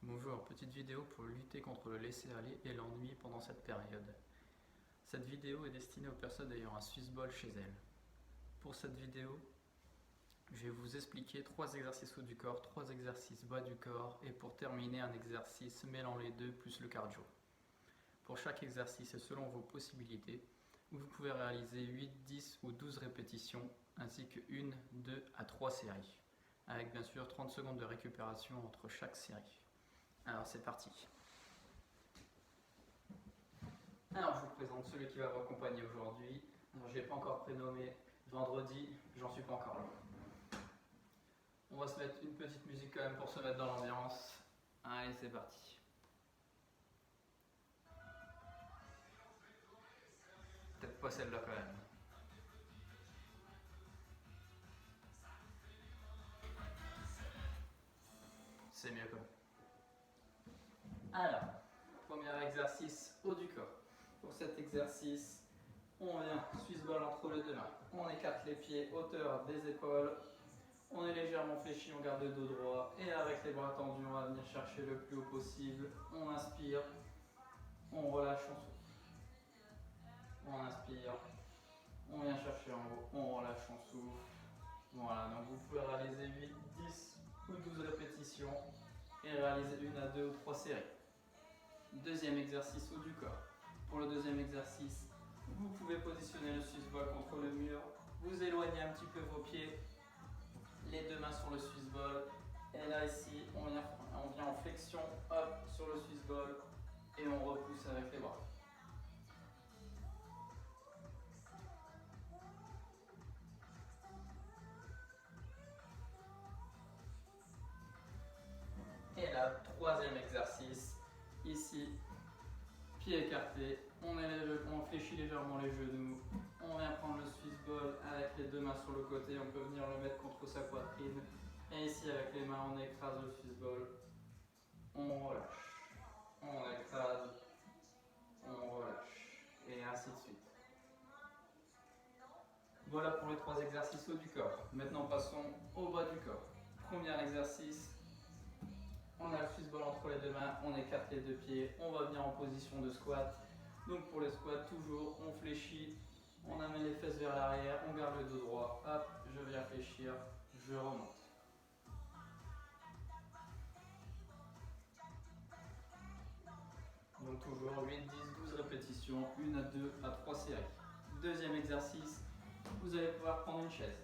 Bonjour, petite vidéo pour lutter contre le laisser-aller et l'ennui pendant cette période. Cette vidéo est destinée aux personnes ayant un Swiss ball chez elles. Pour cette vidéo, je vais vous expliquer 3 exercices haut du corps, 3 exercices bas du corps et pour terminer un exercice mêlant les deux plus le cardio. Pour chaque exercice et selon vos possibilités, vous pouvez réaliser 8, 10 ou 12 répétitions ainsi que 1, 2 à 3 séries, avec bien sûr 30 secondes de récupération entre chaque série. Alors c'est parti. Alors je vous présente celui qui va vous accompagner aujourd'hui. Alors je ne l'ai pas encore prénommé vendredi, j'en suis pas encore là. On va se mettre une petite musique quand même pour se mettre dans l'ambiance. Allez c'est parti. Peut-être pas celle-là quand même. C'est mieux quand même. Alors, premier exercice haut du corps. Pour cet exercice, on vient Swiss ball entre les deux mains. On écarte les pieds, hauteur des épaules. On est légèrement fléchi, on garde le dos droit. Et avec les bras tendus, on va venir chercher le plus haut possible. On inspire, on relâche, on souffle. On inspire, on vient chercher en haut, on relâche, on souffle. Voilà, donc vous pouvez réaliser 8, 10 ou 12 répétitions et réaliser 1 à 2 ou 3 séries. Deuxième exercice haut du corps. Pour le deuxième exercice, vous pouvez positionner le Swiss ball contre le mur, vous éloignez un petit peu vos pieds, les deux mains sur le Swiss ball, et là ici, on vient en flexion, hop, sur le Swiss ball, et on repousse avec les bras. Et là, troisième exercice, ici, pieds écartés, on fléchit légèrement les genoux, on vient prendre le Swiss ball avec les deux mains sur le côté, on peut venir le mettre contre sa poitrine, et ici avec les mains on écrase le Swiss ball, on relâche, on écrase, on relâche, et ainsi de suite. Voilà pour les 3 exercices haut du corps. Maintenant passons au bas du corps. Premier exercice. On a le Swiss ball entre les deux mains, on écarte les deux pieds, on va venir en position de squat. Donc pour les squats, toujours, on fléchit, on amène les fesses vers l'arrière, on garde le dos droit, hop, je viens fléchir, je remonte. Donc toujours 8, 10, 12 répétitions, 1 à 2 à 3 séries. Deuxième exercice, vous allez pouvoir prendre une chaise.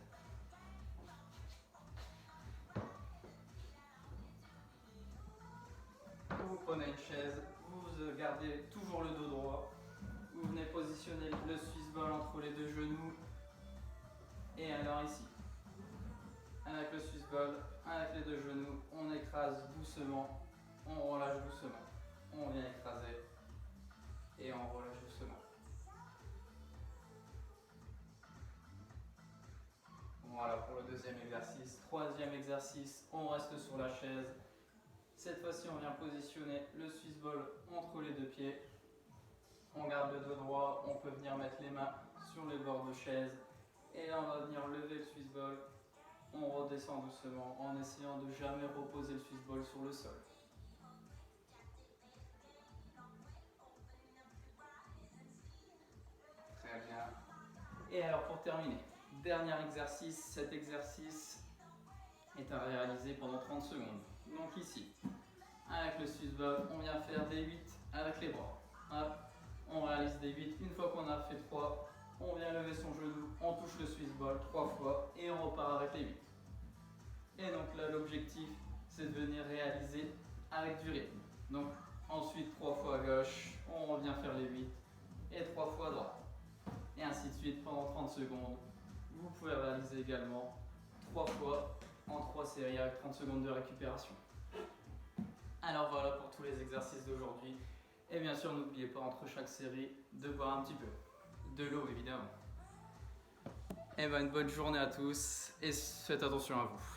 Vous prenez une chaise, vous gardez toujours le dos droit, vous venez positionner le Swiss ball entre les deux genoux, et alors ici, avec le Swiss ball, avec les deux genoux, on écrase doucement, on relâche doucement, on vient écraser, et on relâche doucement. Voilà pour le deuxième exercice. Troisième exercice, on reste sur la chaise. Cette fois-ci, on vient positionner le Swiss ball entre les deux pieds. On garde le dos droit, on peut venir mettre les mains sur les bords de chaise. Et là, on va venir lever le Swiss ball. On redescend doucement en essayant de jamais reposer le Swiss ball sur le sol. Très bien. Et alors pour terminer, dernier exercice. Cet exercice est à réaliser pendant 30 secondes. Donc ici, avec le Swiss ball, on vient faire des 8 avec les bras. Hop, on réalise des 8. Une fois qu'on a fait 3, on vient lever son genou, on touche le Swiss ball 3 fois et on repart avec les 8. Et donc là, l'objectif, c'est de venir réaliser avec du rythme. Donc ensuite, 3 fois à gauche, on revient faire les 8 et 3 fois à droite. Et ainsi de suite pendant 30 secondes. Vous pouvez réaliser également 3 fois en 3 séries avec 30 secondes de récupération. Alors voilà pour tous les exercices d'aujourd'hui. Et bien sûr, n'oubliez pas entre chaque série de boire un petit peu. De l'eau évidemment. Et bien une bonne journée à tous et faites attention à vous.